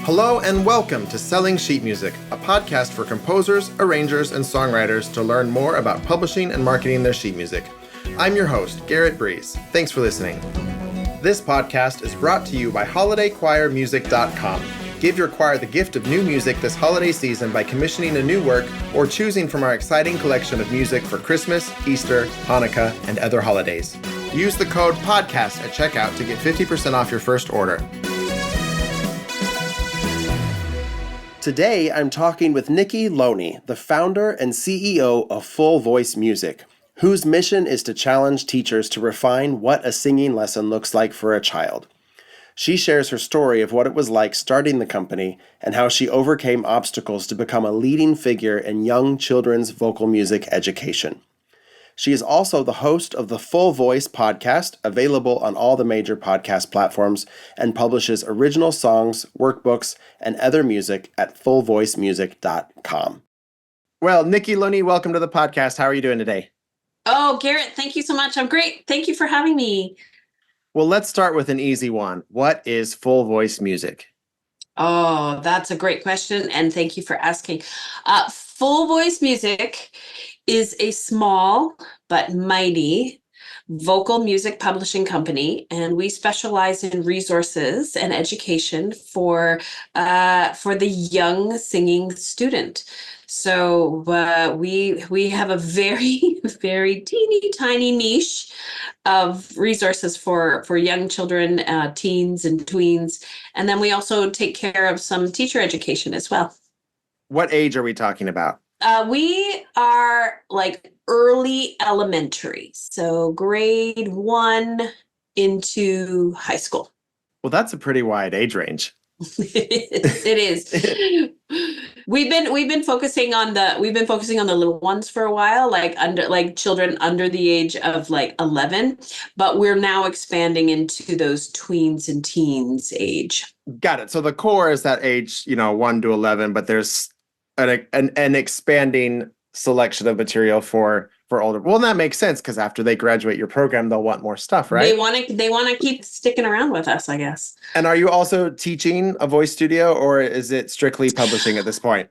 Hello and welcome to Selling Sheet Music, a podcast for composers, arrangers, and songwriters to learn more about publishing and marketing their sheet music. I'm your host, Garrett Breeze. Thanks for listening. This podcast is brought to you by holidaychoirmusic.com. Give your choir the gift of new music this holiday season by commissioning a new work or choosing from our exciting collection of music for Christmas, Easter, Hanukkah, and other holidays. Use the code PODCAST at checkout to get 50% off your first order. Today, I'm talking with Nikki Loney, the founder and CEO of Full Voice Music, whose mission is to challenge teachers to refine what a singing lesson looks like for a child. She shares her story of what it was like starting the company and how she overcame obstacles to become a leading figure in young children's vocal music education. She is also the host of the Full Voice podcast, available on all the major podcast platforms, and publishes original songs, workbooks, and other music at fullvoicemusic.com. Well, Nikki Loney, welcome to the podcast. How are you doing today? Oh, Garrett, thank you so much. I'm great. Thank you for having me. Well, let's start with an easy one. What is Full Voice Music? Oh, that's a great question, and thank you for asking. Full Voice Music is a small but mighty vocal music publishing company, and we specialize in resources and education for the young singing student. So we have a very, very teeny tiny niche of resources for young children, teens and tweens. And then we also take care of some teacher education as well. What age are we talking about? We are like early elementary, so grade 1 into high school. Well, that's a pretty wide age range. It is. We've been focusing on the little ones for a while, like children under the age of like 11, but we're now expanding into those tweens and teens age. Got it. So the core is that age, 1 to 11, but there's an expanding selection of material for older. Well, that makes sense because after they graduate your program, they'll want more stuff, right? They want to keep sticking around with us, I guess. And are you also teaching a voice studio, or is it strictly publishing at this point?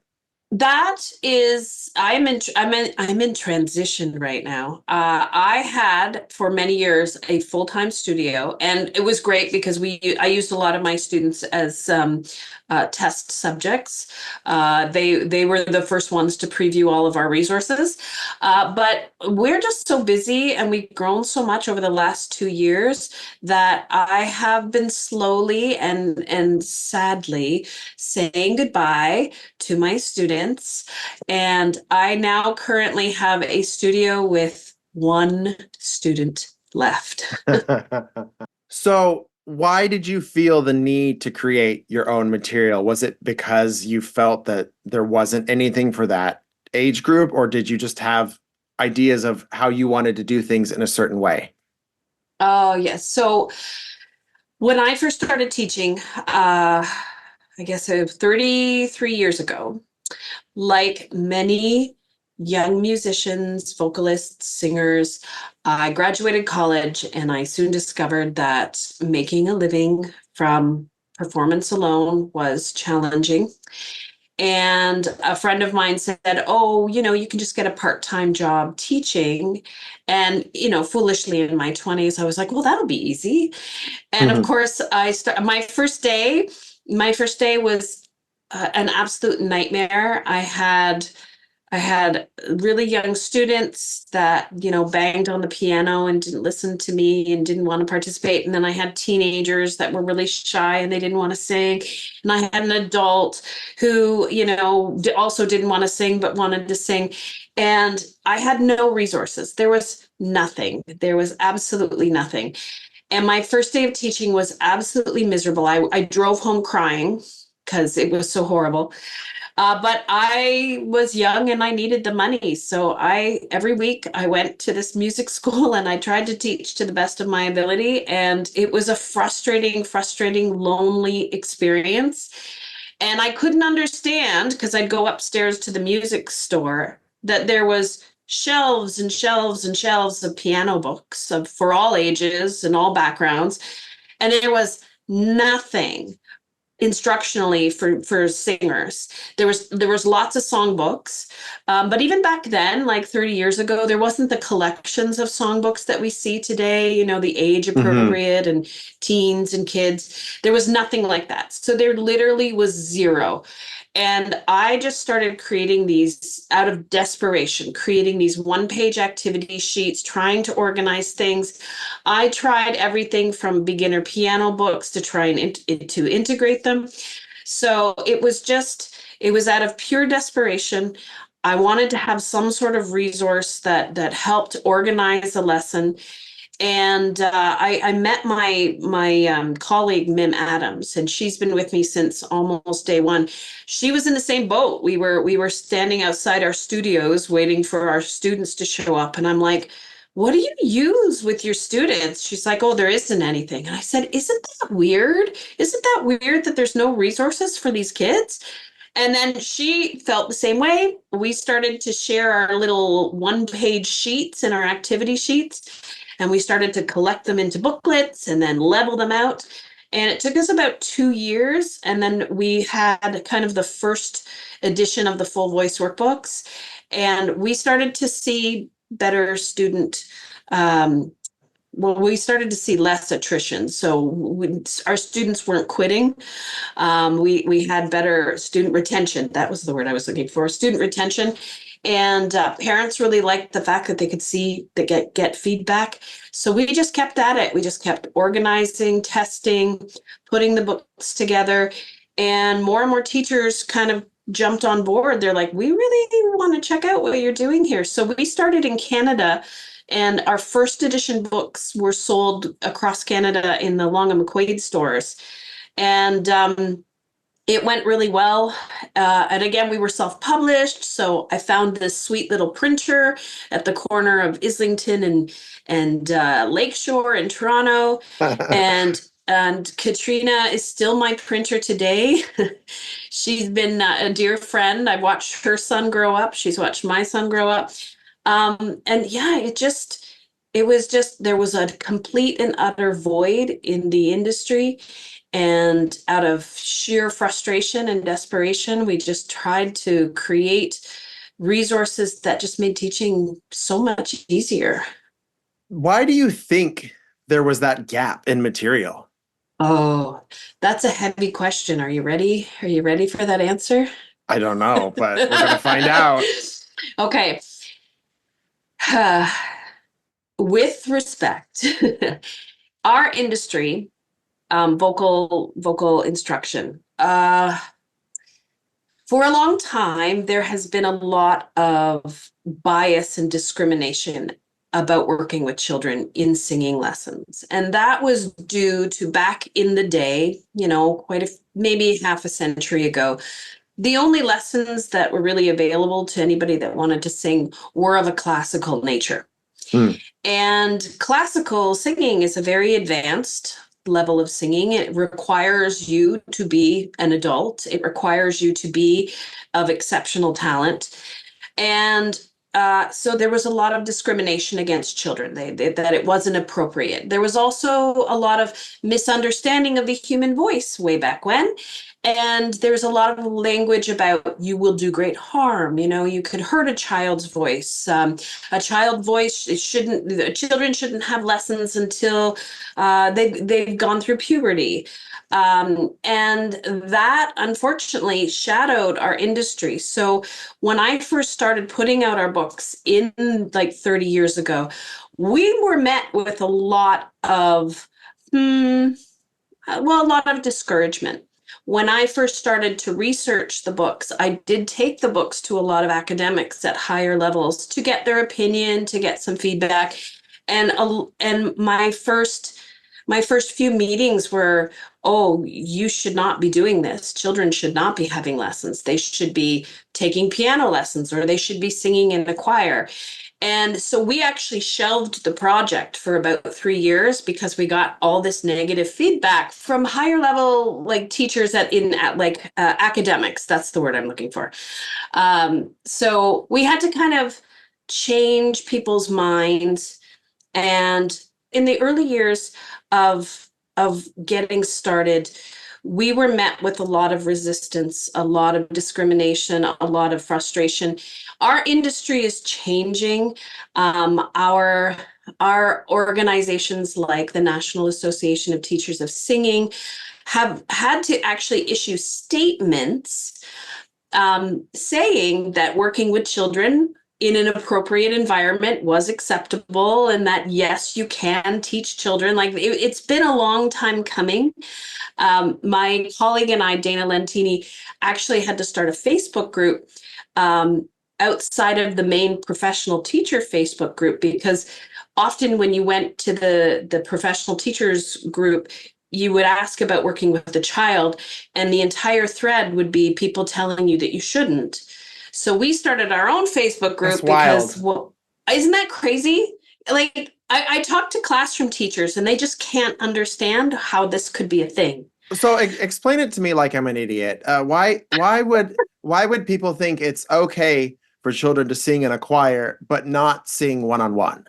That is, I'm in transition right now. I had for many years a full-time studio, and it was great because I used a lot of my students as test subjects. They were the first ones to preview all of our resources, but we're just so busy, and we've grown so much over the last 2 years that I have been slowly and sadly saying goodbye to my students. And I now currently have a studio with 1 student left. So why did you feel the need to create your own material? Was it because you felt that there wasn't anything for that age group, or did you just have ideas of how you wanted to do things in a certain way? Oh, yes. So when I first started teaching, I guess 33 years ago, like many young musicians, vocalists, singers, I graduated college, and I soon discovered that making a living from performance alone was challenging. And a friend of mine said, oh, you can just get a part-time job teaching. And, foolishly in my 20s, I was like, well, that'll be easy. And of course, my first day was an absolute nightmare. I had really young students that, banged on the piano and didn't listen to me and didn't want to participate. And then I had teenagers that were really shy and they didn't want to sing. And I had an adult who, also didn't want to sing, but wanted to sing. And I had no resources. There was nothing. There was absolutely nothing. And my first day of teaching was absolutely miserable. I drove home crying because it was so horrible. But I was young and I needed the money. So every week I went to this music school and I tried to teach to the best of my ability. And it was a frustrating, lonely experience. And I couldn't understand, because I'd go upstairs to the music store, that there was shelves and shelves and shelves of piano books for all ages and all backgrounds. And there was nothing instructionally for singers. There was lots of songbooks, but even back then, like 30 years ago, there wasn't the collections of songbooks that we see today. The age Hmm. appropriate and teens and kids. There was nothing like that. So there literally was zero. And I just started creating these out of desperation, creating these one-page activity sheets, trying to organize things. I tried everything from beginner piano books to try and to integrate them. So it was out of pure desperation. I wanted to have some sort of resource that helped organize a lesson. And I met my colleague Mim Adams, and she's been with me since almost day one. She was in the same boat. We were standing outside our studios waiting for our students to show up, and I'm like, "What do you use with your students?" She's like, "Oh, there isn't anything." And I said, "Isn't that weird? Isn't that weird that there's no resources for these kids?" And then she felt the same way. We started to share our little one-page sheets and our activity sheets, and we started to collect them into booklets and then level them out. And it took us about 2 years. And then we had kind of the first edition of the full voice workbooks. And we started to see better student well, we started to see less attrition. So our students weren't quitting. We had better student retention. That was the word I was looking for. Student retention, and parents really liked the fact that they could see that get feedback. So we just kept at it. We just kept organizing, testing, putting the books together, and more teachers kind of jumped on board. They're like, "We really want to check out what you're doing here." So we started in Canada. And our first edition books were sold across Canada in the Long and McQuaid stores. And it went really well. And again, we were self-published. So I found this sweet little printer at the corner of Islington and Lakeshore in Toronto. And Katrina is still my printer today. She's been a dear friend. I've watched her son grow up. She's watched my son grow up. And yeah, it was just, there was a complete and utter void in the industry. And out of sheer frustration and desperation, we just tried to create resources that just made teaching so much easier. Why do you think there was that gap in material? Oh, that's a heavy question. Are you ready? Are you ready for that answer? I don't know, but we're going to find out. Okay. With respect, our industry, vocal instruction. For a long time, there has been a lot of bias and discrimination about working with children in singing lessons. And that was due to back in the day, maybe half a century ago, the only lessons that were really available to anybody that wanted to sing were of a classical nature. Hmm. And classical singing is a very advanced level of singing. It requires you to be an adult, it requires you to be of exceptional talent. And so there was a lot of discrimination against children, that it wasn't appropriate. There was also a lot of misunderstanding of the human voice way back when. And there's a lot of language about you will do great harm. You could hurt a child's voice. A child voice children shouldn't have lessons until they've gone through puberty. And that unfortunately shadowed our industry. So when I first started putting out our books in like 30 years ago, we were met with a lot of, a lot of discouragement. When I first started to research the books, I did take the books to a lot of academics at higher levels to get their opinion, to get some feedback. And my first few meetings were, "Oh, you should not be doing this. Children should not be having lessons. They should be taking piano lessons, or they should be singing in a choir." And so we actually shelved the project for about 3 years because we got all this negative feedback from higher level like teachers academics. That's the word I'm looking for. So we had to kind of change people's minds. And in the early years of getting started, we were met with a lot of resistance, a lot of discrimination, a lot of frustration. Our industry is changing. Our organizations like the National Association of Teachers of Singing have had to actually issue statements saying that working with children in an appropriate environment was acceptable, and that yes, you can teach children. Like it's been a long time coming. My colleague and I, Dana Lentini, actually had to start a Facebook group outside of the main professional teacher Facebook group, because often when you went to the professional teachers group, you would ask about working with a child, and the entire thread would be people telling you that you shouldn't. So we started our own Facebook That's group because, wild. well, isn't that crazy? Like I talk to classroom teachers and they just can't understand how this could be a thing. So explain it to me like I'm an idiot. Why would people think it's okay for children to sing in a choir but not sing one-on-one?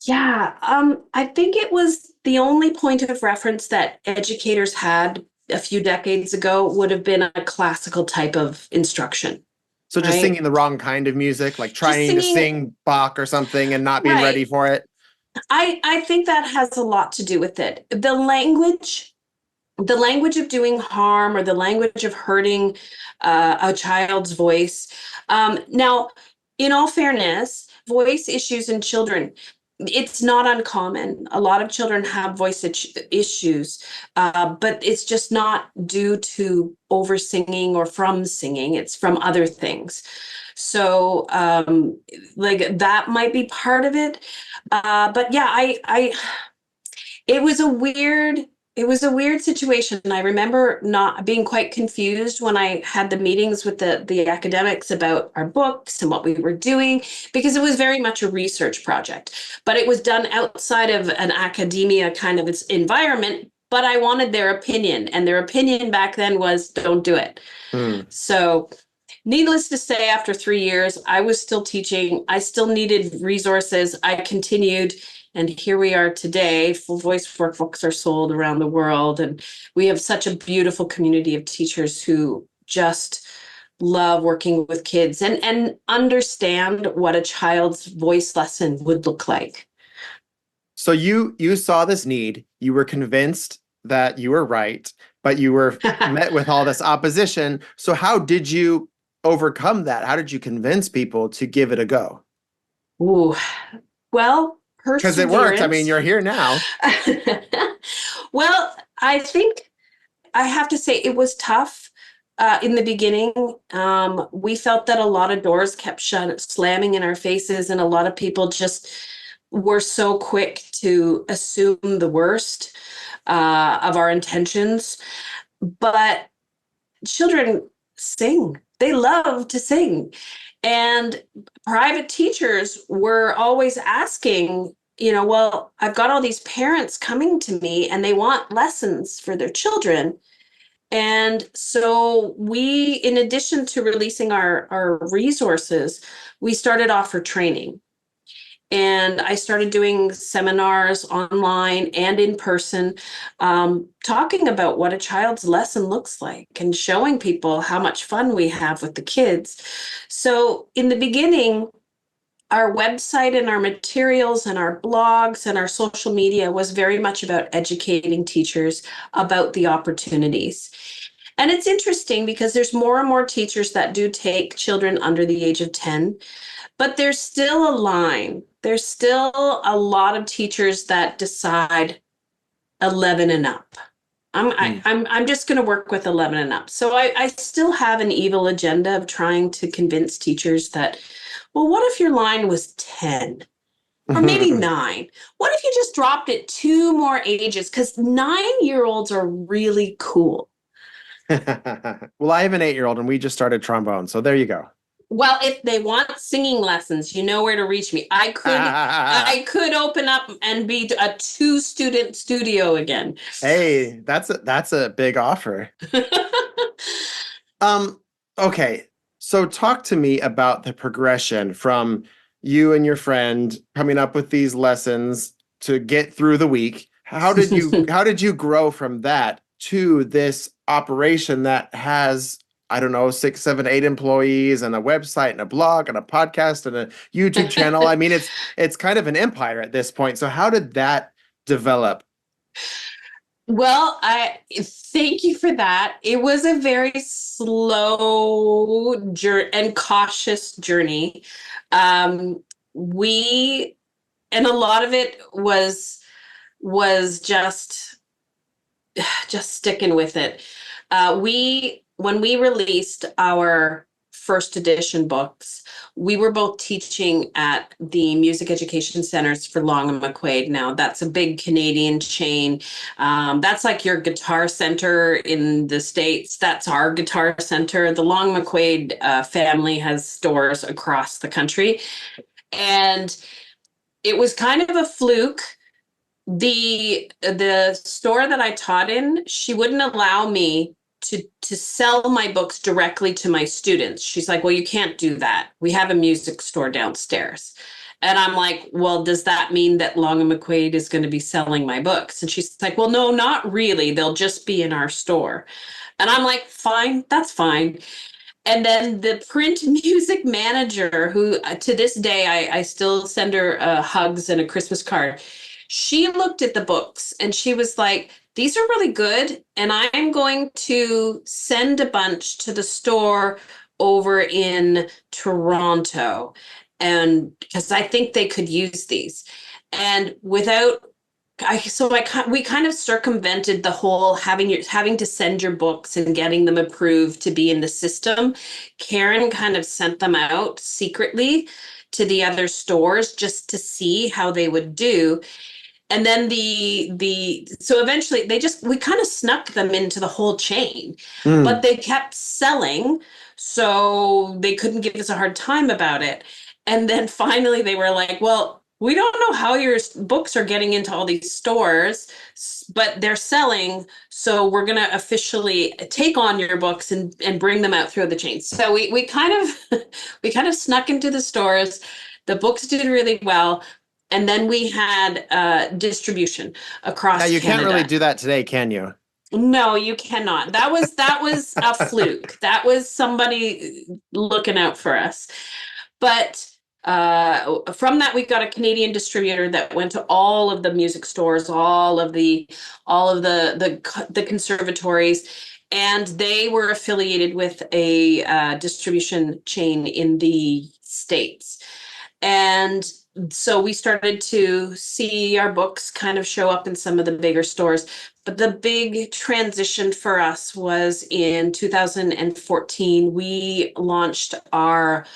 Yeah, I think it was the only point of reference that educators had a few decades ago would have been a classical type of instruction, So just right? singing the wrong kind of music, like Just trying to singing, sing Bach or something and not being ready right. for it. I think that has a lot to do with it. The language of doing harm or the language of hurting a child's voice. Now, in all fairness, voice issues in children, it's not uncommon. A lot of children have voice issues, but it's just not due to over singing or from singing. It's from other things. So, like that might be part of it. But yeah, it was a weird situation. I remember not being quite confused when I had the meetings with the academics about our books and what we were doing, because it was very much a research project, but it was done outside of an academia kind of its environment. But I wanted their opinion, and their opinion back then was don't do it. Hmm. So needless to say, after 3 years, I was still teaching. I still needed resources. I continued, and here we are today. Full voice workbooks are sold around the world, and we have such a beautiful community of teachers who just love working with kids and understand what a child's voice lesson would look like. So you saw this need, you were convinced that you were right, but you were met with all this opposition. So how did you overcome that? How did you convince people to give it a go? Ooh, well, Because it worked. I mean, perseverance. you're here now. Well, I think I have to say it was tough in the beginning. We felt that a lot of doors kept slamming in our faces, and a lot of people just were so quick to assume the worst of our intentions. But children sing, they love to sing. And private teachers were always asking, well, I've got all these parents coming to me and they want lessons for their children. And so we, in addition to releasing our resources, we started offer training. And I started doing seminars online and in person, talking about what a child's lesson looks like and showing people how much fun we have with the kids. So in the beginning, our website and our materials and our blogs and our social media was very much about educating teachers about the opportunities. And it's interesting because there's more and more teachers that do take children under the age of 10, but there's still a line. There's still a lot of teachers that decide 11 and up. Hmm. I'm just going to work with 11 and up. So I still have an evil agenda of trying to convince teachers that, well, what if your line was 10 or maybe 9? What if you just dropped it 2 more ages? Because 9-year-olds are really cool. Well, I have an 8-year-old and we just started trombone. So there you go. Well, if they want singing lessons, you know where to reach me. I could open up and be a 2-student studio again. Hey, that's a big offer. Um, okay. So talk to me about the progression from you and your friend coming up with these lessons to get through the week. How did you grow from that to this operation that has, I don't know, 6, 7, 8 employees and a website and a blog and a podcast and a YouTube channel. I mean, it's kind of an empire at this point. So how did that develop? Well, I thank you for that. It was a very slow journey and cautious journey. We and a lot of it was just sticking with it. We when we released our first edition books, we were both teaching at the music education centers for Long and McQuaid. Now that's a big Canadian chain. That's like your guitar center in the States. That's our guitar center. The Long McQuaid family has stores across the country, and it was kind of a fluke. The store that I taught in, she wouldn't allow me to sell my books directly to my students. She's like, "Well, you can't do that. We have a music store downstairs." And I'm like, "Well, does that mean that Long and McQuaid is going to be selling my books?" And she's like, "Well, no, not really. They'll just be in our store." And I'm like, "Fine, that's fine." And then the print music manager, who to this day I still send her hugs and a Christmas card, she looked at the books and she was like, "These are really good. And I'm going to send a bunch to the store over in Toronto. And because I think they could use these." And without we kind of circumvented the whole having to send your books and getting them approved to be in the system. Karen kind of sent them out secretly to the other stores just to see how they would do. And then the so eventually we kind of snuck them into the whole chain, but Mm. they kept selling, so they couldn't give us a hard time about it. And then finally they were like, "Well, we don't know how your books are getting into all these stores, but they're selling, so we're going to officially take on your books and bring them out through the chain." So we kind of we kind of snuck into the stores. The books did really well. And then we had distribution Yeah, across you can't really Canada. do that today, can you? No, you cannot. That was a fluke. That was somebody looking out for us. But from that, we got a Canadian distributor that went to all of the music stores, all of the conservatories, and they were affiliated with a distribution chain in the States. And so we started to see our books kind of show up in some of the bigger stores. But the big transition for us was in 2014. We launched our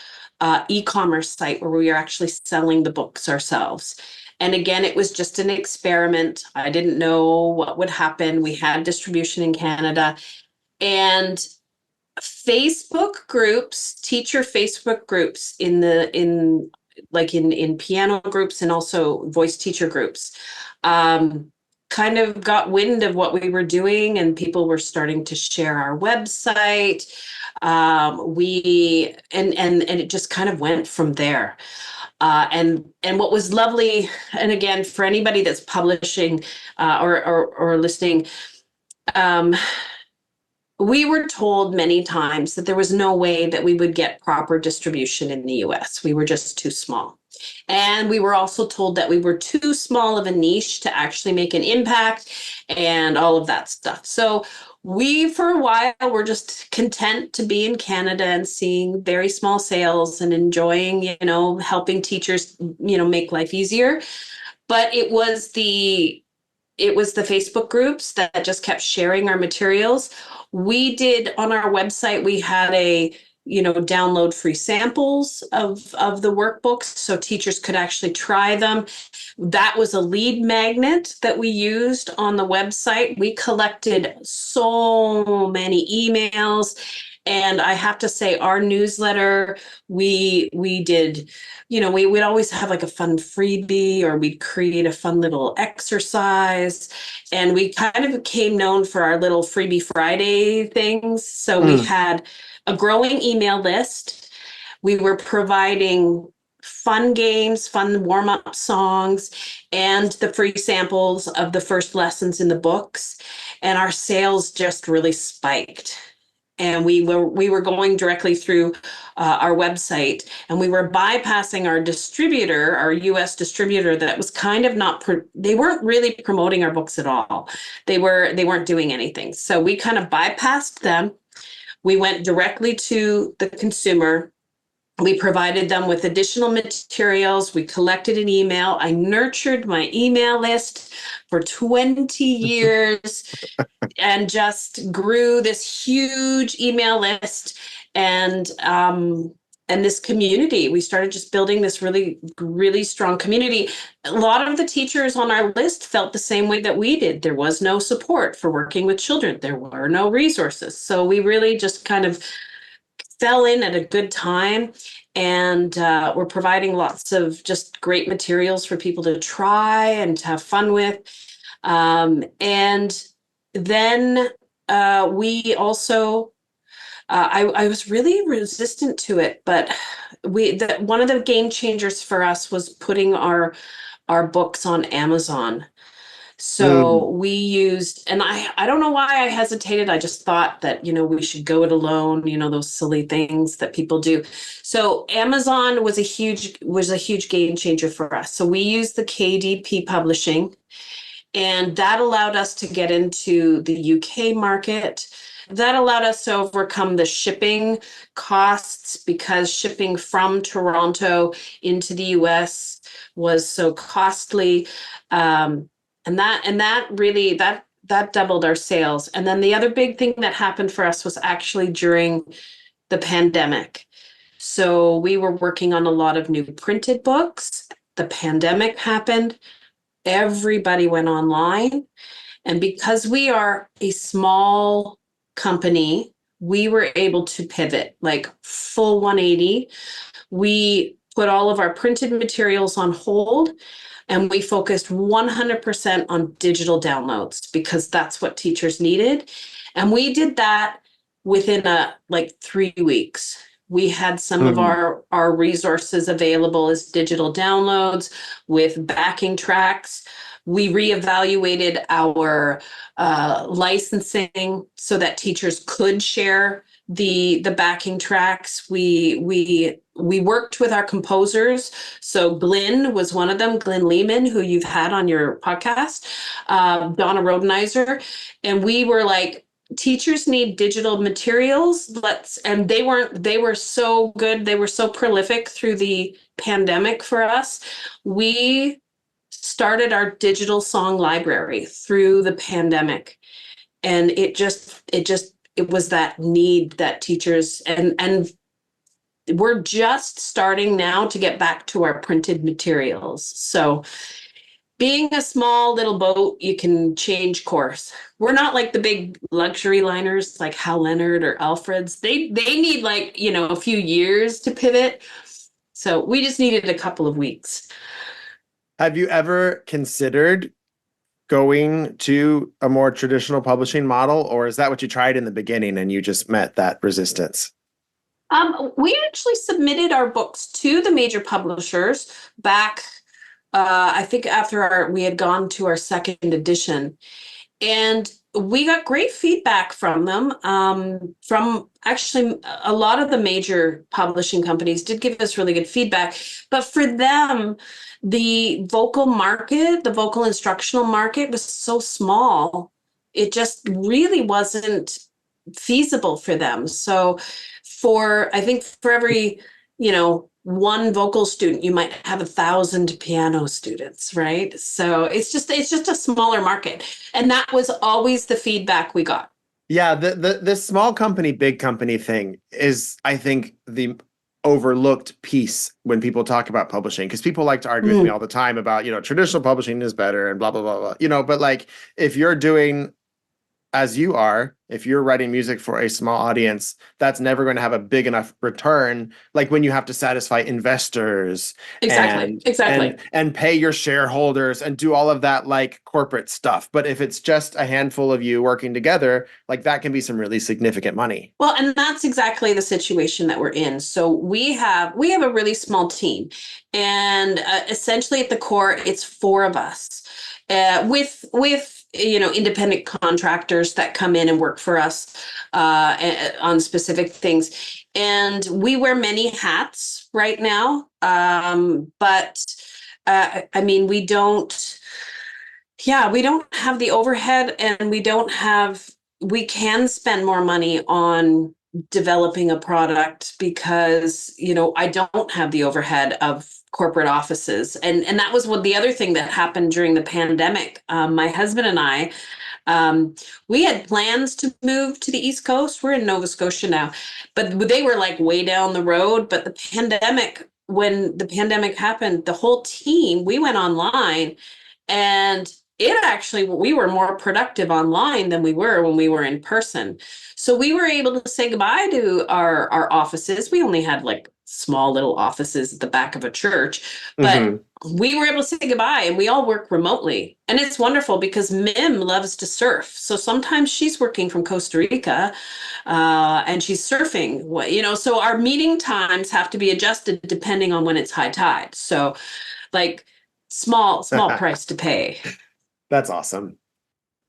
e-commerce site where we are actually selling the books ourselves. And again, it was just an experiment. I didn't know what would happen. We had distribution in Canada, and Facebook groups, teacher Facebook groups in piano groups and also voice teacher groups, kind of got wind of what we were doing, and people were starting to share our website. We and it just kind of went from there. And what was lovely, and again, for anybody that's publishing or listening, um, we were told many times that there was no way that we would get proper distribution in the US. We were just too small. And we were also told that we were too small of a niche to actually make an impact and all of that stuff. So we, for a while, were just content to be in Canada and seeing very small sales and enjoying, helping teachers, make life easier. But it was the Facebook groups that just kept sharing our materials. We did on our website, we had download free samples of the workbooks so teachers could actually try them. That was a lead magnet that we used on the website. We collected so many emails. And I have to say, our newsletter, we did, we would always have like a fun freebie, or we'd create a fun little exercise. And we kind of became known for our little freebie Friday things. So we Mm. had a growing email list. We were providing fun games, fun warm-up songs, and the free samples of the first lessons in the books. And our sales just really spiked. And we were going directly through our website, and we were bypassing our distributor, our US distributor, that was kind of not they weren't really promoting our books at all. They weren't doing anything. So we kind of bypassed them. We went directly to the consumer. We provided them with additional materials. We collected an email. I nurtured my email list for 20 years and just grew this huge email list, and this community. We started just building this really, really strong community. A lot of the teachers on our list felt the same way that we did. There was no support for working with children. There were no resources. So we really just kind of fell in at a good time, and we're providing lots of just great materials for people to try and to have fun with. And then we also, I was really resistant to it, but one of the game changers for us was putting our books on Amazon. Mm. So we used, and I don't know why I hesitated. I just thought that, we should go it alone, those silly things that people do. So Amazon was a huge game changer for us. So we used the KDP publishing, and that allowed us to get into the UK market. That allowed us to overcome the shipping costs, because shipping from Toronto into the US was so costly. And that really that doubled our sales. And then the other big thing that happened for us was actually during the pandemic. So we were working on a lot of new printed books. The pandemic happened. Everybody went online. And because we are a small company, we were able to pivot like full 180. We put all of our printed materials on hold, and we focused 100% on digital downloads, because that's what teachers needed. And we did that within like 3 weeks. We had some of Mm. our resources available as digital downloads with backing tracks. We reevaluated our licensing so that teachers could share the backing tracks. We worked with our composers. So Glenn was one of them, Glenn Lehman, who you've had on your podcast, Donna Rodenizer, and we were like, teachers need digital materials. And they were so good. They were so prolific through the pandemic for us. We started our digital song library through the pandemic, and it was that need that teachers, and we're just starting now to get back to our printed materials. So being a small little boat, you can change course. We're not like the big luxury liners like Hal Leonard or Alfred's. They need like, a few years to pivot. So we just needed a couple of weeks. Have you ever considered going to a more traditional publishing model, or is that what you tried in the beginning and you just met that resistance? We actually submitted our books to the major publishers back, I think after we had gone to our second edition, and we got great feedback from them. From actually a lot of the major publishing companies did give us really good feedback, but for them, the vocal instructional market was so small, it just really wasn't feasible for them. So I think for every, one vocal student, you might have 1,000 piano students, right? So it's just a smaller market. And that was always the feedback we got. Yeah, the small company, big company thing is, I think, the overlooked piece when people talk about publishing, because people like to argue with me Mm. all the time about, traditional publishing is better and blah, blah, blah, blah, but like if you're doing as you are, if you're writing music for a small audience, that's never going to have a big enough return. Like when you have to satisfy investors Exactly. Exactly. and pay your shareholders and do all of that like corporate stuff. But if it's just a handful of you working together, like that can be some really significant money. Well, and that's exactly the situation that we're in. So we have a really small team, and essentially at the core, it's four of us, with independent contractors that come in and work for us on specific things, and we wear many hats right now. But I mean, we don't. Yeah, we don't have the overhead, and we can spend more money on developing a product because, I don't have the overhead of corporate offices. And that was what the other thing that happened during the pandemic. My husband and I, um, we had plans to move to the East Coast. We're in Nova Scotia now, but they were like way down the road. But when the pandemic happened, the whole team, we went online, and it actually, we were more productive online than we were when we were in person. So we were able to say goodbye to our offices. We only had like small little offices at the back of a church, but Hmm. we were able to say goodbye, and we all work remotely. And it's wonderful because Mim loves to surf. So sometimes she's working from Costa Rica, and she's surfing. So our meeting times have to be adjusted depending on when it's high tide. So like small price to pay. That's awesome.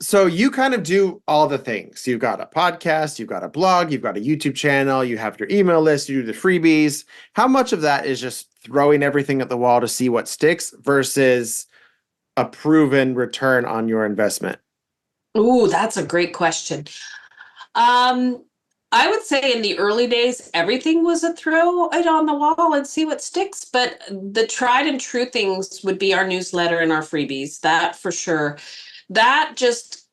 So you kind of do all the things. You've got a podcast, you've got a blog, you've got a YouTube channel, you have your email list, you do the freebies. How much of that is just throwing everything at the wall to see what sticks versus a proven return on your investment? Ooh, that's a great question. Um, I would say in the early days, everything was a throw it on the wall and see what sticks. But the tried and true things would be our newsletter and our freebies. That for sure. That just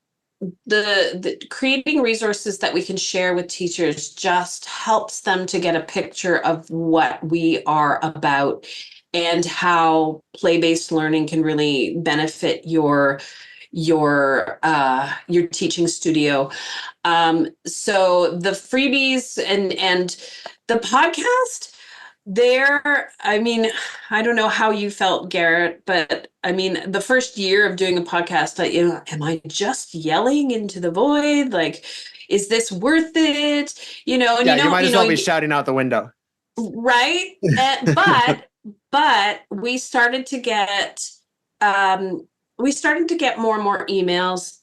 the creating resources that we can share with teachers just helps them to get a picture of what we are about and how play-based learning can really benefit your teaching studio. So the freebies and the podcast there, I mean, I don't know how you felt, Garrett, but I mean, the first year of doing a podcast, am I just yelling into the void? Like, is this worth it? And Yeah, you might as well be shouting out the window. right? But um we started to get more and more emails,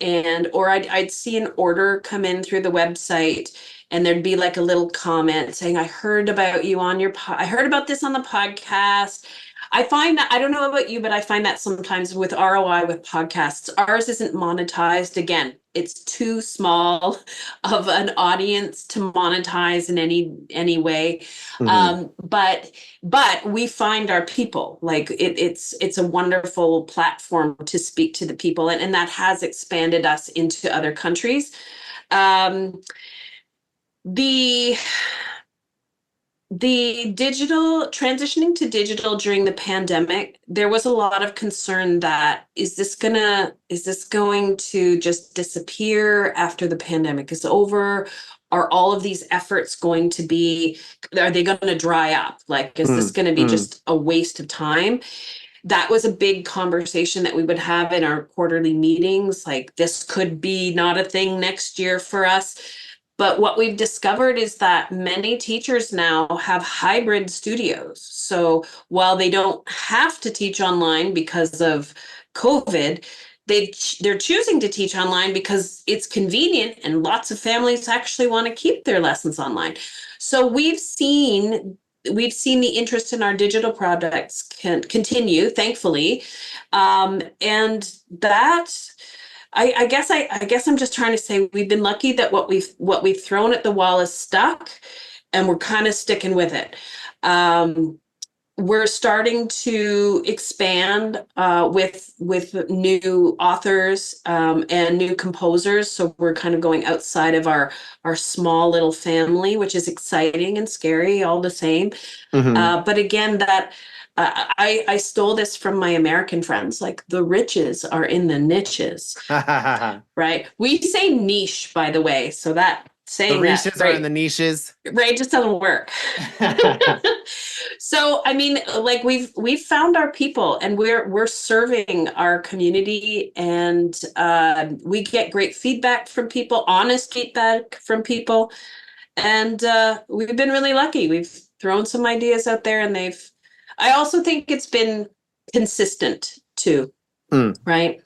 or I'd see an order come in through the website, and there'd be like a little comment saying, I heard about this on the podcast. I find that, I don't know about you, but I find that sometimes with ROI with podcasts, ours isn't monetized. Again, it's too small of an audience to monetize in any way. Hmm. But we find our people. Like it's a wonderful platform to speak to the people, and that has expanded us into other countries. Um, the the digital transitioning to digital during the pandemic, there was a lot of concern that is this going to just disappear after the pandemic is over? Are all of these efforts are they going to dry up? Like, is this going to be Mm-hmm. just a waste of time? That was a big conversation that we would have in our quarterly meetings. Like, this could be not a thing next year for us. But what we've discovered is that many teachers now have hybrid studios. So while they don't have to teach online because of COVID, they're choosing to teach online because it's convenient, and lots of families actually want to keep their lessons online. So we've seen the interest in our digital products can continue, thankfully, and that I guess I'm just trying to say we've been lucky that what we've thrown at the wall is stuck, and we're kind of sticking with it. Um, we're starting to expand with new authors and new composers, so we're kind of going outside of our small little family, which is exciting and scary all the same. Hmm. But again, that I stole this from my American friends. Like the riches are in the niches, The right? We say niche, by the way. So that saying that, reaches are in the right, niches. right, just doesn't work. So I mean, like we've found our people, and we're serving our community, and we get great feedback from people, honest feedback from people, and we've been really lucky. We've thrown some ideas out there, and they've. I also think it's been consistent too, Mm. right?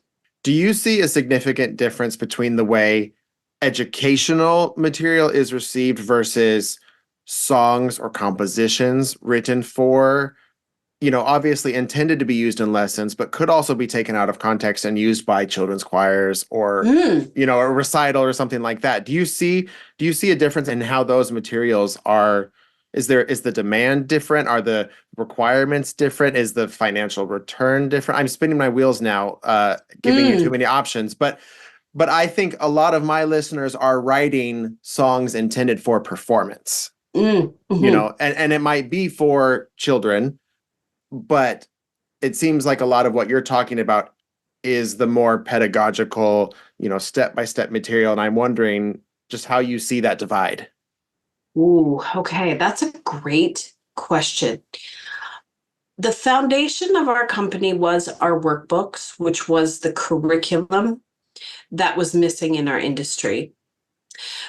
Do you see a significant difference between the way educational material is received versus songs or compositions written for, obviously intended to be used in lessons, but could also be taken out of context and used by children's choirs or, Mm, a recital or something like that? Do you see a difference in how those materials are? Is the demand different? Are the requirements different? Is the financial return different? I'm spinning my wheels now, giving you too mm, many options, but I think a lot of my listeners are writing songs intended for performance, mhm. and it might be for children, but it seems like a lot of what you're talking about is the more pedagogical, step by step material. And I'm wondering just how you see that divide. Ooh, okay, that's a great question. The foundation of our company was our workbooks, which was the curriculum that was missing in our industry.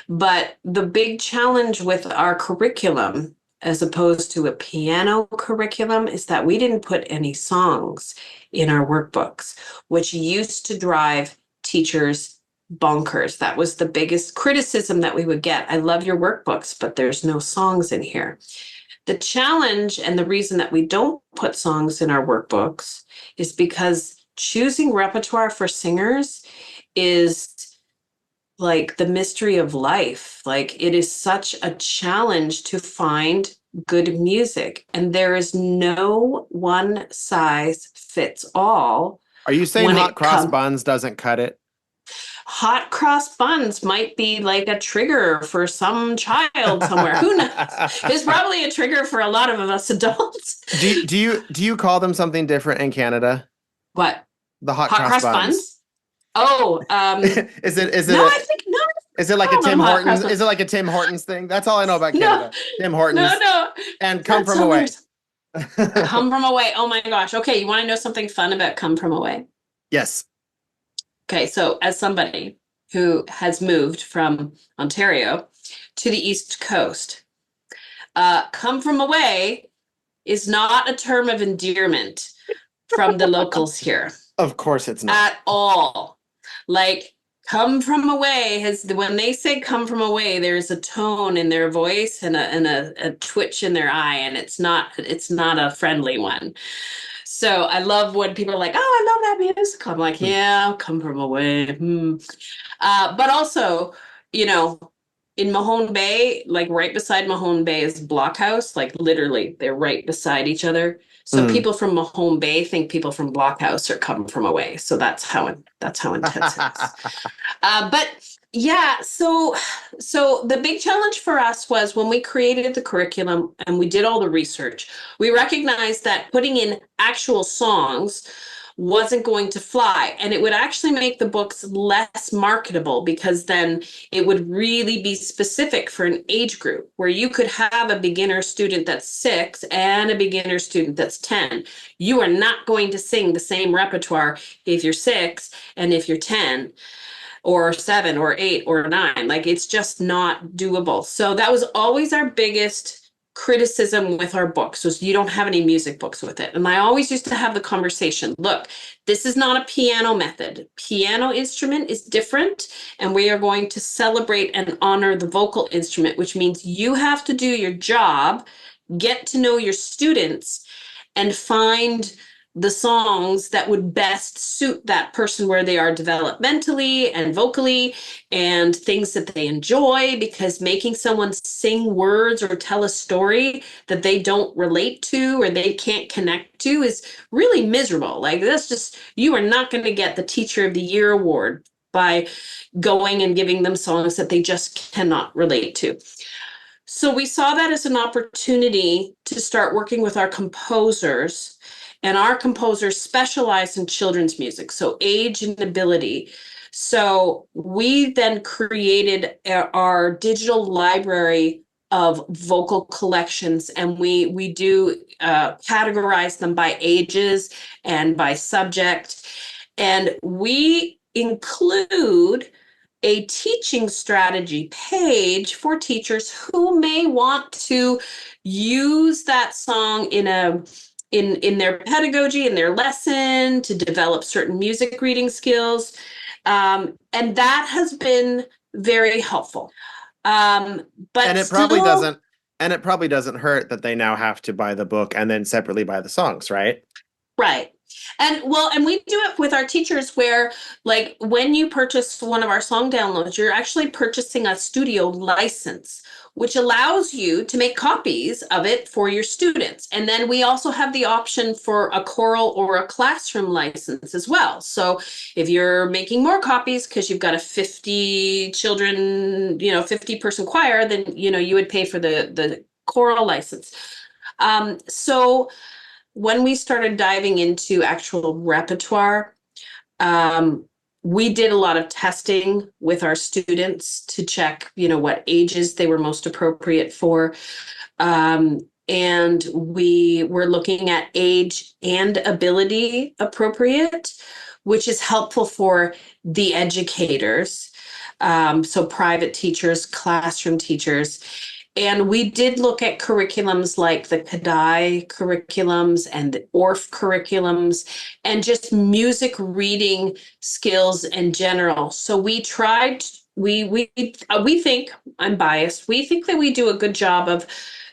But the big challenge with our curriculum, as opposed to a piano curriculum, is that we didn't put any songs in our workbooks, which used to drive teachers bonkers. That was the biggest criticism that we would get. I love your workbooks, but there's no songs in here. The challenge and the reason that we don't put songs in our workbooks is because choosing repertoire for singers is like the mystery of life. Like it is such a challenge to find good music, and there is no one size fits all Are you saying when hot it cross comes. buns doesn't cut it? Hot cross buns might be like a trigger for some child somewhere. Who knows? It's probably a trigger for a lot of us adults. Do you call them something different in Canada? What? The hot Hot cross cross buns. buns? Oh, Is it is it no, a I think no, is it like a call them Tim hot cross Hortons? buns. Is it like a Tim Hortons thing? That's all I know about No, Canada. Tim no, Hortons no. and come That's from away. hilarious. Come from away. Oh my gosh. Okay, you want to know something fun about come from away? Yes. Okay, so as somebody who has moved from Ontario to the East Coast, come from away is not a term of endearment from the locals here Of course it's not. at all. Like, come from away has when they say come from away, there's a tone in their voice and a twitch in their eye, and it's not a friendly one. So I love when people are like, "Oh, I love that musical." I'm like, Hmm. "Yeah, come from away." Hmm. But also, you know, in Mahone Bay, like right beside Mahone Bay is Blockhouse. Like literally, they're right beside each other. So Mm. people from Mahone Bay think people from Blockhouse are come from away. So that's how intense it is. But yeah, so the big challenge for us was when we created the curriculum and we did all the research, we recognized that putting in actual songs wasn't going to fly, and it would actually make the books less marketable because then it would really be specific for an age group where you could have a beginner student that's 6 and a beginner student that's 10. You are not going to sing the same repertoire if you're 6 and if you're 10 or 7 or 8 or 9. Like it's just not doable. So that was always our biggest criticism with our books was you don't have any music books with it. And I always used to have the conversation, look, this is not a piano method. Piano instrument is different, and we are going to celebrate and honor the vocal instrument, which means you have to do your job, get to know your students, and find the songs that would best suit that person where they are developmentally and vocally, and things that they enjoy, because making someone sing words or tell a story that they don't relate to or they can't connect to is really miserable. Like that's just, you are not going to get the teacher of the year award by going and giving them songs that they just cannot relate to. So we saw that as an opportunity to start working with our composers, and our composers specialize in children's music, so age and ability. So we then created our digital library of vocal collections, and we do categorize them by ages and by subject, and we include a teaching strategy page for teachers who may want to use that song in their pedagogy, in their lesson, to develop certain music reading skills. And that has been very helpful. Um, And but it probably still, doesn't and it probably doesn't hurt that they now have to buy the book and then separately buy the songs, right? right. And well, and we do it with our teachers where, like, when you purchase one of our song downloads, you're actually purchasing a studio license, which allows you to make copies of it for your students. And then we also have the option for a choral or a classroom license as well. So if you're making more copies because you've got a 50 children, 50-person choir, then, you would pay for the choral license. So when we started diving into actual repertoire, um, we did a lot of testing with our students to check, what ages they were most appropriate for. And we were looking at age and ability appropriate, which is helpful for the educators. So private teachers, classroom teachers. And we did look at curriculums like the KADAI curriculums and the ORF curriculums and just music reading skills in general. So we tried, we think, I'm biased, we think that we do a good job of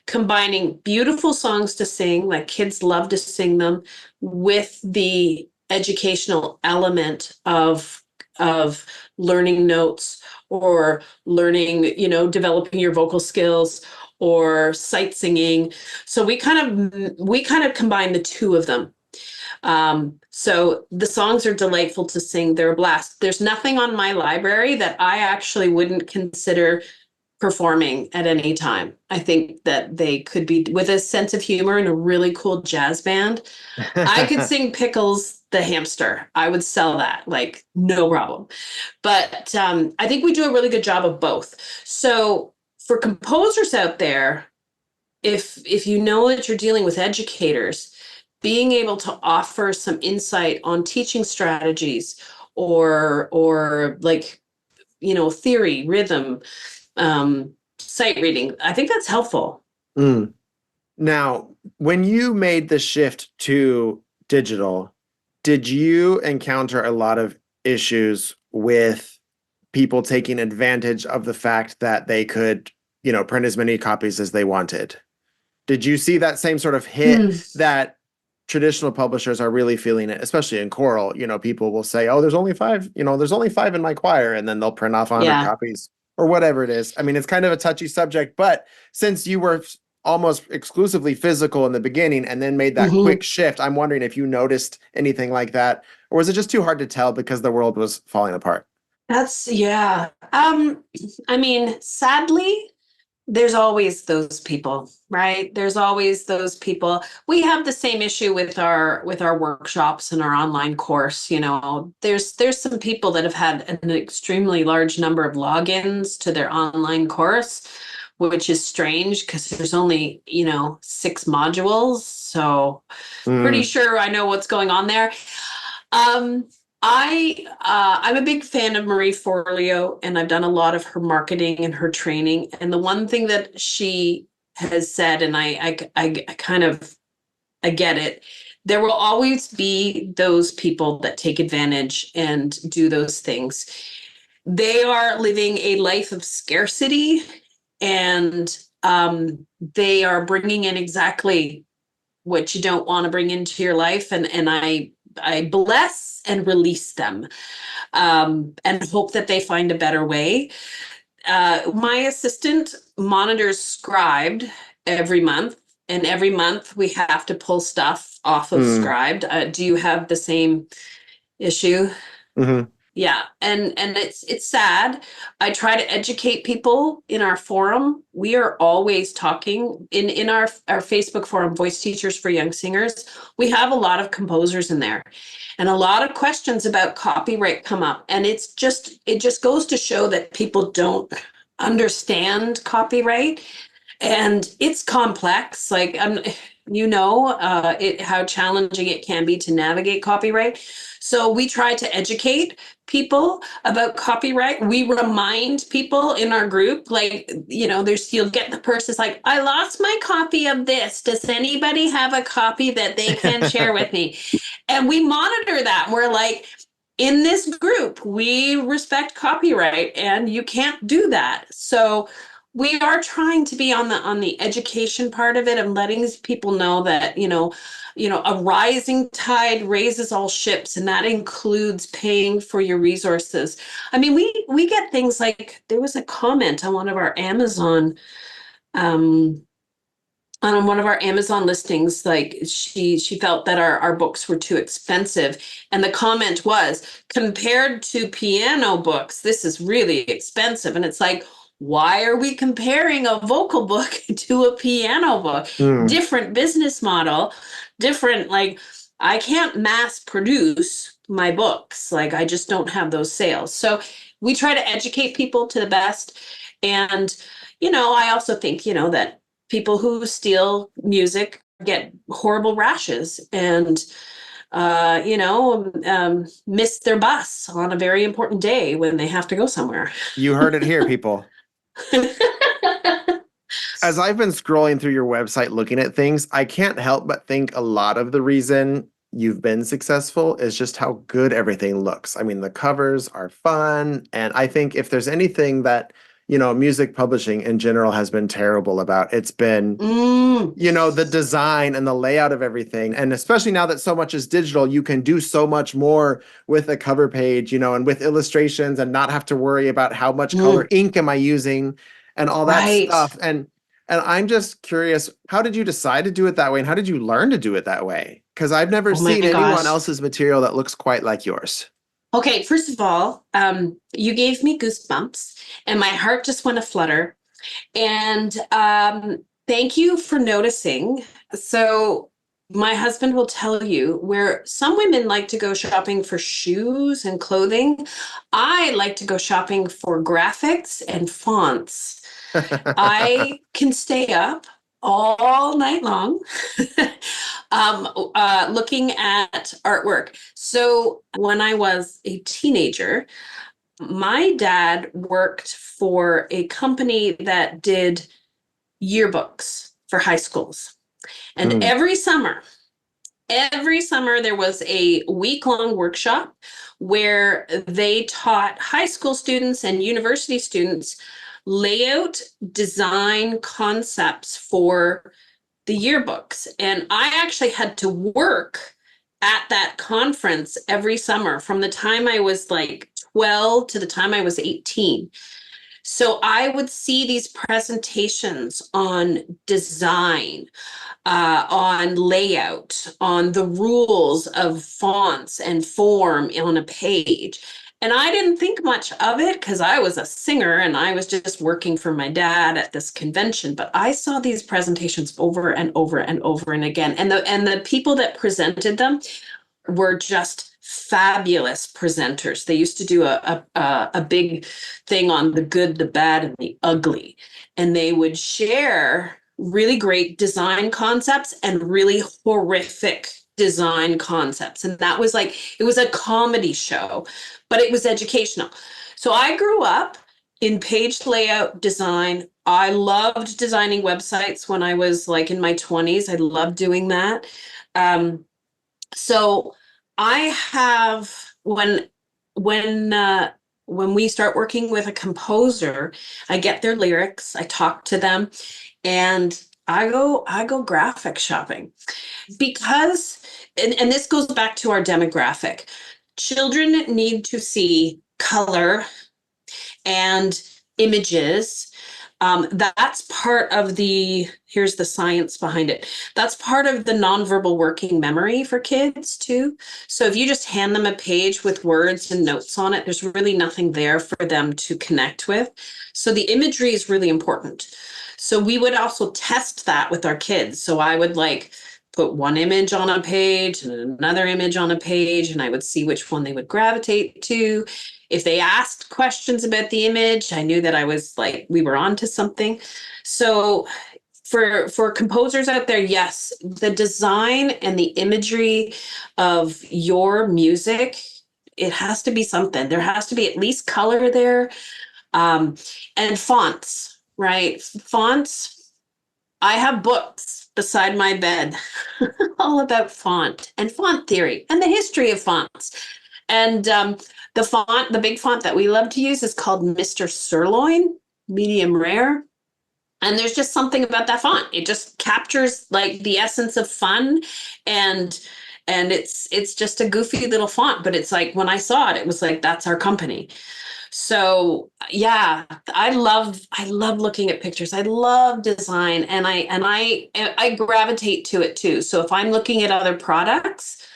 combining beautiful songs to sing, like kids love to sing them, with the educational element of learning notes or learning, developing your vocal skills or sight singing. So we kind of combine the two of them. So the songs are delightful to sing. They're a blast. There's nothing on my library that I actually wouldn't consider performing at any time. I think that they could be, with a sense of humor and a really cool jazz band. I could sing Pickles the hamster. I would sell that, like, no problem. But I think we do a really good job of both. So for composers out there, if you know that you're dealing with educators, being able to offer some insight on teaching strategies or like, theory, rhythm, sight reading, I think that's helpful. Mm. Now, when you made the shift to digital, did you encounter a lot of issues with people taking advantage of the fact that they could, print as many copies as they wanted? Did you see that same sort of hit Hmm. that traditional publishers are really feeling it, especially in choral? People will say, "Oh, there's only five, there's only five in my choir," and then they'll print off 100 Yeah. copies or whatever it is. I mean, it's kind of a touchy subject, but since you were almost exclusively physical in the beginning and then made that quick Mhm. shift, I'm wondering if you noticed anything like that, or was it just too hard to tell because the world was falling apart? That's, yeah. I mean, sadly, there's always those people, right? There's always those people. We have the same issue with our workshops and our online course. There's some people that have had an extremely large number of logins to their online course, which is strange because there's only, 6 modules. So pretty Mm, sure I know what's going on there. Um, I'm a big fan of Marie Forleo, and I've done a lot of her marketing and her training. And the one thing that she has said, and I kind of I get it, there will always be those people that take advantage and do those things. They are living a life of scarcity, and they are bringing in exactly what you don't want to bring into your life, and I bless and release them, and hope that they find a better way. My assistant monitors Scribed every month, and every month we have to pull stuff off of mm, Scribed. Do you have the same issue? mhm. Yeah, and it's sad. I try to educate people in our forum. We are always talking in our Facebook forum, Voice Teachers for Young Singers. We have a lot of composers in there, and a lot of questions about copyright come up. And it just goes to show that people don't understand copyright, and it's complex. Like it how challenging it can be to navigate copyright. So we try to educate people about copyright. We remind people in our group, like, there's you'll get the person's like, I lost my copy of this. Does anybody have a copy that they can share with me? And we monitor that. We're like, in this group, we respect copyright and you can't do that. So we are trying to be on the education part of it and letting people know that, a rising tide raises all ships, and that includes paying for your resources. I mean, we get things like, there was a comment on um one of our Amazon listings, like she felt that our books were too expensive. And the comment was, compared to piano books, this is really expensive. And it's like, why are we comparing a vocal book to a piano book? Hmm. Different business model, different, like, I can't mass produce my books. Like, I just don't have those sales. So we try to educate people to the best. And, I also think, that people who steal music get horrible rashes and miss their bus on a very important day when they have to go somewhere. You heard it here, people. As I've been scrolling through your website looking at things, I can't help but think a lot of the reason you've been successful is just how good everything looks. I mean, the covers are fun. And I think if there's anything that, music publishing in general has been terrible about, it's been, Mm, the design and the layout of everything. And especially now that so much is digital, you can do so much more with a cover page, and with illustrations and not have to worry about how much color mm, ink am I using and all that right. stuff. And I'm just curious, how did you decide to do it that way? And how did you learn to do it that way? Because I've never Oh my seen anyone gosh. else's material that looks quite like yours. Okay, first of all, you gave me goosebumps and my heart just went a flutter. And thank you for noticing. So, my husband will tell you, where some women like to go shopping for shoes and clothing, I like to go shopping for graphics and fonts. I can stay up all night long looking at artwork. So, when I was a teenager, my dad worked for a company that did yearbooks for high schools. And Hmm. every summer there was a week-long workshop where they taught high school students and university students layout design concepts for the yearbooks. And I actually had to work at that conference every summer from the time I was like 12 to the time I was 18. So I would see these presentations on design, on layout, on the rules of fonts and form on a page. And I didn't think much of it because I was a singer and I was just working for my dad at this convention. But I saw these presentations over and over and over and again. And the people that presented them were just fabulous presenters. They used to do a big thing on the good, the bad, and the ugly. And they would share really great design concepts and really horrific design concepts. And that was like, it was a comedy show, but it was educational. So I grew up in page layout design. I loved designing websites when I was like in my 20s. I loved doing that. Um, so I have when we start working with a composer, I get their lyrics, I talk to them, and I go graphic shopping because and this goes back to our demographic. Children need to see color and images. That's part of here's the science behind it. That's part of the nonverbal working memory for kids too. So if you just hand them a page with words and notes on it, there's really nothing there for them to connect with. So the imagery is really important. So we would also test that with our kids. So I would like put one image on a page and another image on a page, and I would see which one they would gravitate to. If they asked questions about the image, I knew that I was like, we were on to something. So for composers out there, yes, the design and the imagery of your music, it has to be something. There has to be at least color there. Um, and fonts, right? Fonts. I have books beside my bed all about font and font theory and the history of fonts. And the big font that we love to use is called Mr. Sirloin, medium rare. And there's just something about that font. It just captures like the essence of fun, and it's just a goofy little font, but it's like when I saw it, it was like that's our company. So yeah, I love looking at pictures. I love design, and I gravitate to it too. So if I'm looking at other products,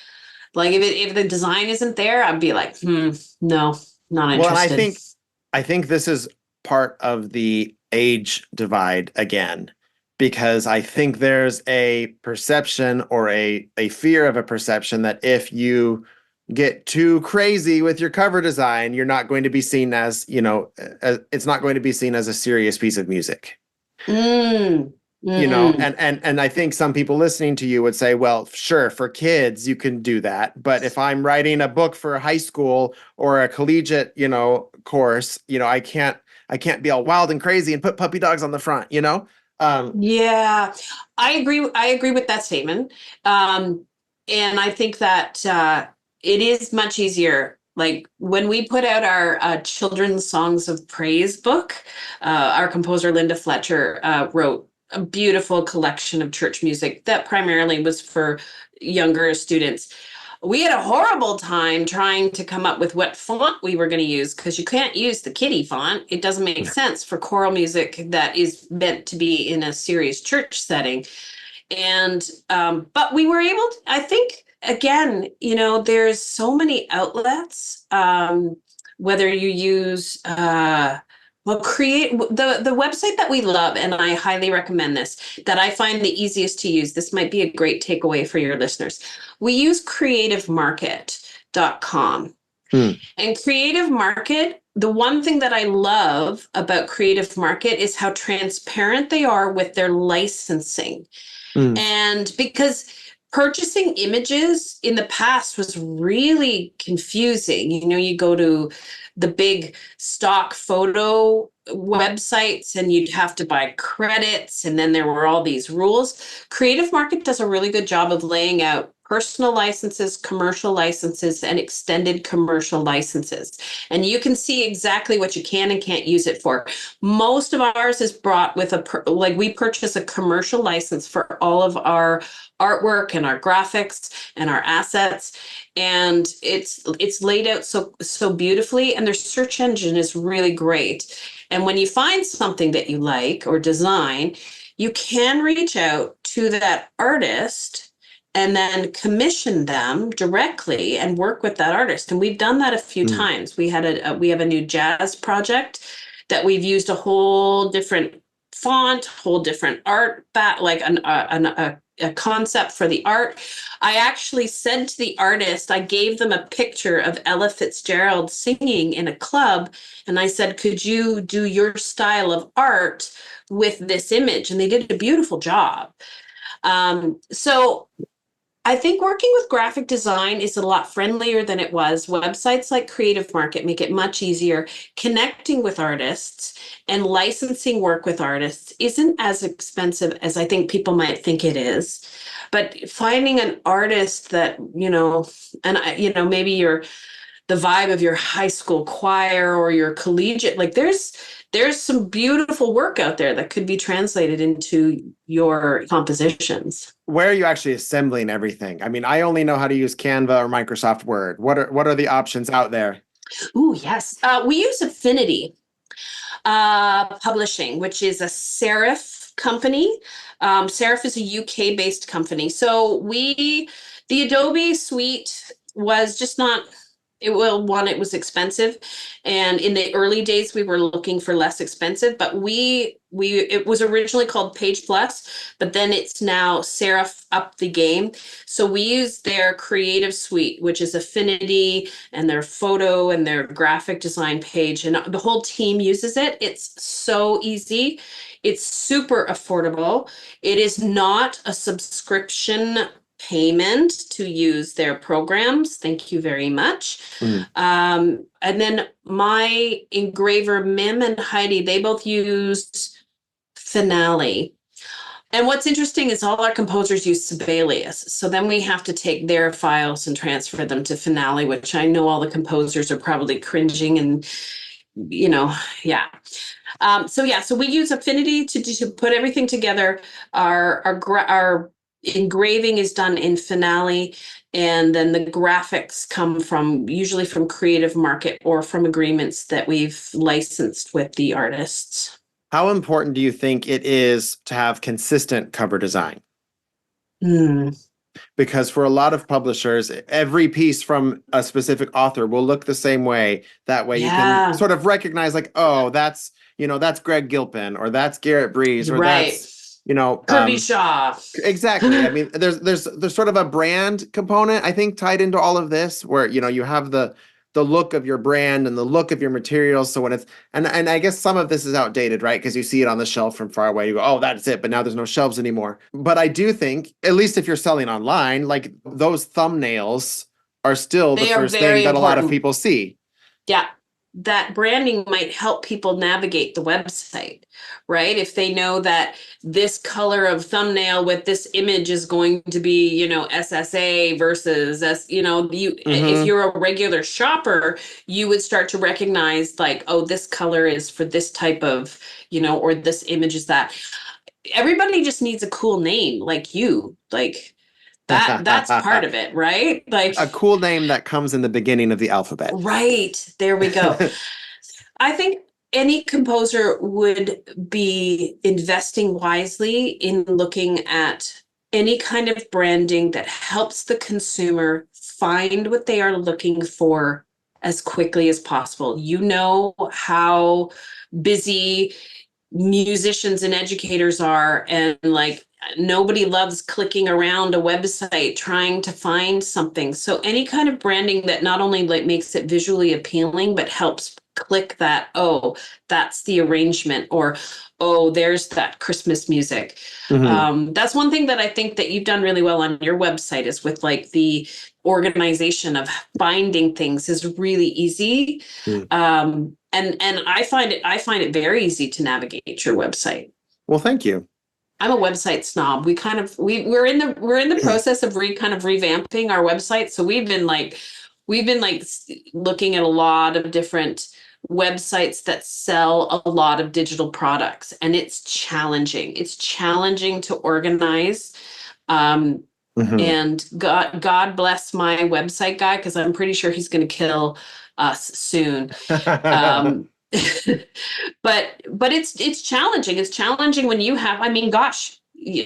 like if the design isn't there, I'd be like, no, not Well, and interested. I think this is part of the age divide again, because I think there's a perception or a fear of a perception that if you get too crazy with your cover design, you're not going to be seen as, it's not going to be seen as a serious piece of music. Mm, And mm-mm. I think some people listening to you would say, well, sure, for kids you can do that, but if I'm writing a book for high school or a collegiate, course, I can't be all wild and crazy and put puppy dogs on the front. Yeah, I agree with that statement. Um, and I think that it is much easier. Like when we put out our children's songs of praise book, our composer Linda Fletcher wrote a beautiful collection of church music that primarily was for younger students. We had a horrible time trying to come up with what font we were going to use because you can't use the kiddie font. It doesn't make sense for choral music that is meant to be in a serious church setting. And but we were able to, I think, again, there's so many outlets. Whether you use create the website that we love, and I highly recommend this, that I find the easiest to use. This might be a great takeaway for your listeners. We use creativemarket.com. Hmm. And Creative Market, the one thing that I love about Creative Market is how transparent they are with their licensing. Hmm. And because purchasing images in the past was really confusing. You go to the big stock photo websites and you'd have to buy credits, and then there were all these rules. Creative Market does a really good job of laying out personal licenses, commercial licenses, and extended commercial licenses. And you can see exactly what you can and can't use it for. Most of ours is brought with like we purchase a commercial license for all of our artwork and our graphics and our assets, and it's laid out so beautifully, and their search engine is really great. And when you find something that you like or design, you can reach out to that artist and then commission them directly and work with that artist. And we've done that a few Hmm. times. We have a new jazz project that we've used a whole different font, whole different art, like a concept for the art. I actually said to the artist, I gave them a picture of Ella Fitzgerald singing in a club, and I said, could you do your style of art with this image? And they did a beautiful job. So I think working with graphic design is a lot friendlier than it was. Websites like Creative Market make it much easier. Connecting with artists and licensing work with artists isn't as expensive as I think people might think it is. But finding an artist that, maybe the vibe of your high school choir or your collegiate, like there's some beautiful work out there that could be translated into your compositions. Where are you actually assembling everything? I mean, I only know how to use Canva or Microsoft Word. What are the options out there? Ooh, yes. We use Affinity. Publishing, which is a serif company. Serif is a UK based company. So the Adobe suite was just not, it was expensive. And in the early days, we were looking for less expensive, but it was originally called Page Plus, but then it's now Serif up the game. So we use their creative suite, which is Affinity and their photo and their graphic design page, and the whole team uses it. It's so easy. It's super affordable. It is not a subscription payment to use their programs. Thank you very much. Mm. And then my engraver Mim and Heidi, they both used Finale. And what's interesting is all our composers use Sibelius. So then we have to take their files and transfer them to Finale, which I know all the composers are probably cringing and, yeah. So we use Affinity to put everything together. Our engraving is done in Finale, and then the graphics come usually from Creative Market or from agreements that we've licensed with the artists. How important do you think it is to have consistent cover design? Hmm. Because for a lot of publishers, every piece from a specific author will look the same way. That way you can Yeah, sort of recognize like, oh, that's Greg Gilpin, or that's Garrett Breeze, you're or right. that's, you know, Kirby Shaw. exactly. I mean, there's sort of a brand component, I think, tied into all of this, where you have the look of your brand and the look of your materials. So when it's and I guess some of this is outdated, right? Because you see it on the shelf from far away, you go, oh, that's it. But now there's no shelves anymore. But I do think, at least if you're selling online, like those thumbnails are still the They are first thing very that a lot of important. people see. Yeah, that branding might help people navigate the website, right? If they know that this color of thumbnail with this image is going to be, SSA versus if Mm-hmm. you're a regular shopper, you would start to recognize like, oh, this color is for this type of, or this image is that. Everybody just needs a cool name like you. Like that's part of it, right? Like, A cool name that comes in the beginning of the alphabet. right, there we go. I think any composer would be investing wisely in looking at any kind of branding that helps the consumer find what they are looking for as quickly as possible. You know how busy musicians and educators are, and like nobody loves clicking around a website trying to find something. So any kind of branding that not only like makes it visually appealing but helps click that, oh, that's the arrangement, or oh, there's that Christmas music. Hmm. That's one thing that I think that you've done really well on your website, is with like the organization of finding things is really easy. And I find it very easy to navigate your website. Well, thank you. I'm a website snob. We're in the process of kind of revamping our website. So we've been looking at a lot of different websites that sell a lot of digital products, and it's challenging. It's challenging to organize. Um, Hmm. and God bless my website guy, because I'm pretty sure he's going to kill us soon. Um, but it's challenging. It's challenging when you have, I mean, gosh,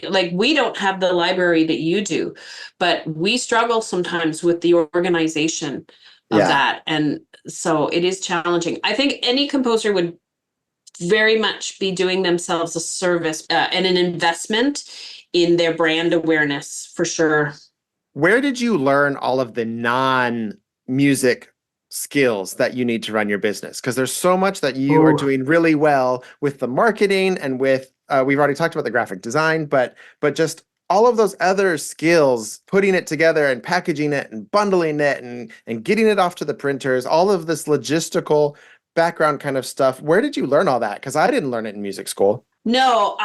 like we don't have the library that you do, but we struggle sometimes with the organization of Yeah. that. And so it is challenging. I think any composer would very much be doing themselves a service and an investment in their brand awareness for sure. Where did you learn all of the non-music skills that you need to run your business? Because there's so much that you are Oh, doing really well with the marketing and with we've already talked about the graphic design, but just all of those other skills, putting it together and packaging it and bundling it and getting it off to the printers, all of this logistical background kind of stuff. Where did you learn all that? Because I didn't learn it in music school. no,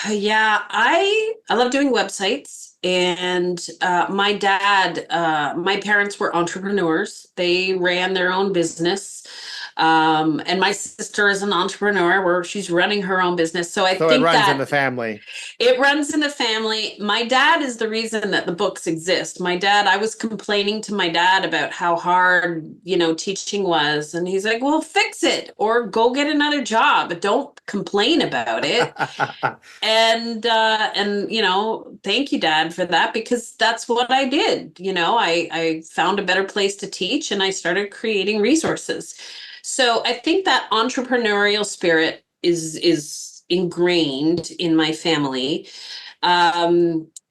yeah, I love doing websites. And my parents were entrepreneurs. They ran their own business. And my sister is an entrepreneur where she's running her own business. So I So it think runs in that the family. it runs in the family. My dad is the reason that the books exist. My dad, I was complaining to my dad about how hard, teaching was. And he's like, well, fix it or go get another job, but don't complain about it. And thank you, Dad, for that, because that's what I did. I found a better place to teach and I started creating resources. So I think that entrepreneurial spirit is ingrained in my family.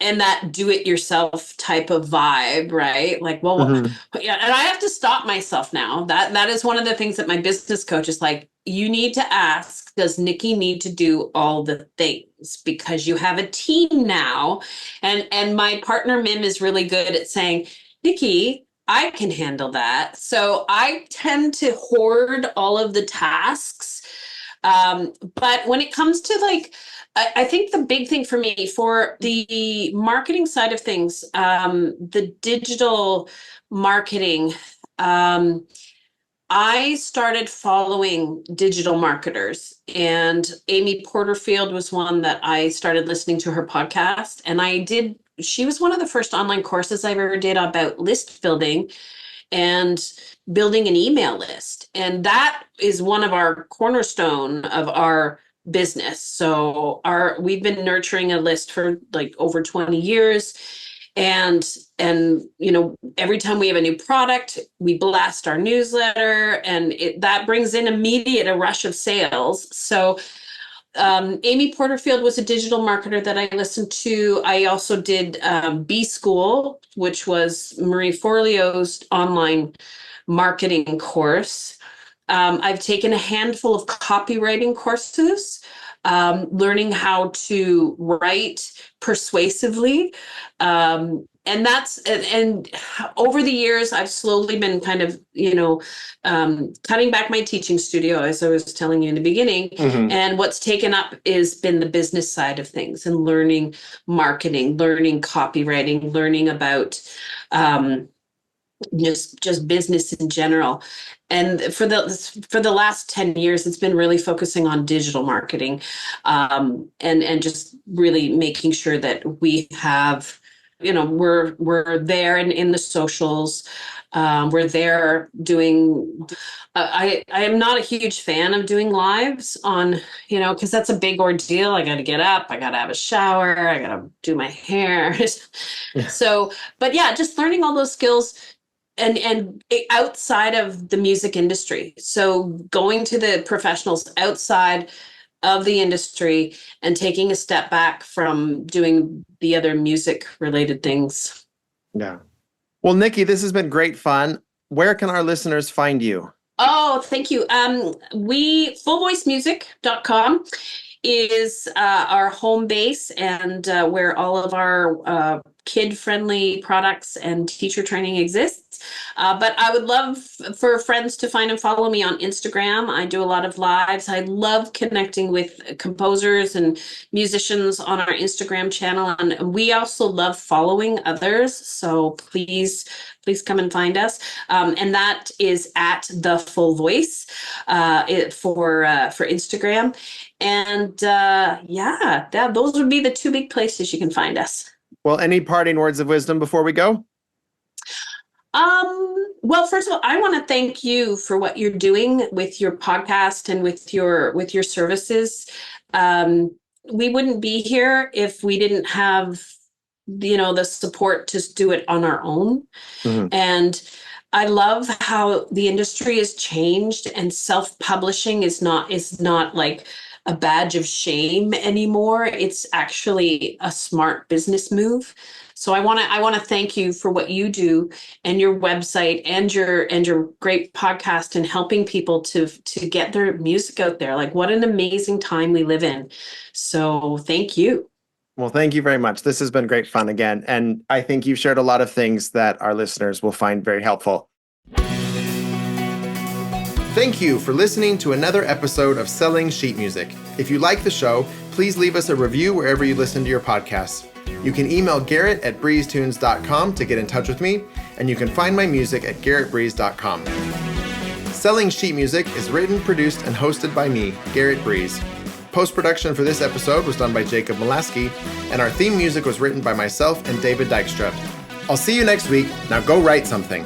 And that do-it-yourself type of vibe, right? Like, well, Mhm. yeah, and I have to stop myself now. That is one of the things that my business coach is like, you need to ask, does Nikki need to do all the things? Because you have a team now. And my partner Mim is really good at saying, Nikki, I can handle that. So I tend to hoard all of the tasks. But when it comes to I think the big thing for me for the marketing side of things, the digital marketing, I started following digital marketers, and Amy Porterfield was one that I started listening to her podcast. And she was one of the first online courses I ever did about list building and building an email list. And that is one of our cornerstone of our business. So we've been nurturing a list for like over 20 years. And every time we have a new product, we blast our newsletter, and that brings in immediate a rush of sales. So Amy Porterfield was a digital marketer that I listened to. I also did B School, which was Marie Forleo's online marketing course. I've taken a handful of copywriting courses, learning how to write persuasively. And over the years, I've slowly been kind of, cutting back my teaching studio, as I was telling you in the beginning. Mhm. And what's taken up has been the business side of things and learning marketing, learning copywriting, learning about just business in general. And for the last 10 years, it's been really focusing on digital marketing, and just really making sure that we have, we're there and in the socials. We're there doing. I am not a huge fan of doing lives on, because that's a big ordeal. I got to get up, I got to have a shower, I got to do my hair. So, but yeah, just learning all those skills and outside of the music industry. So going to the professionals outside of the industry and taking a step back from doing the other music related things. Yeah. Well, Nikki, this has been great fun. Where can our listeners find you? Oh, thank you. Fullvoicemusic.com is our home base, and where all of our kid-friendly products and teacher training exists. But I would love for friends to find and follow me on Instagram. I do a lot of lives. I love connecting with composers and musicians on our Instagram channel, and we also love following others. So please come and find us. And that is at The Full Voice for Instagram. And those would be the two big places you can find us. Well, any parting words of wisdom before we go? Well, first of all, I want to thank you for what you're doing with your podcast and with your services. We wouldn't be here if we didn't have, the support to do it on our own. Mhm. And I love how the industry has changed, and self-publishing is not like a badge of shame anymore. It's actually a smart business move. So I want to thank you for what you do and your website and your great podcast and helping people to get their music out there. Like, what an amazing time we live in. So thank you. Well, thank you very much. This has been great fun again. And I think you've shared a lot of things that our listeners will find very helpful. Thank you for listening to another episode of Selling Sheet Music. If you like the show, please leave us a review wherever you listen to your podcasts. You can email Garrett@breezetunes.com to get in touch with me, and you can find my music at garrettbreeze.com. Selling Sheet Music is written, produced, and hosted by me, Garrett Breeze. Post-production for this episode was done by Jacob Molaski, and our theme music was written by myself and David Dykstra. I'll see you next week. Now go write something.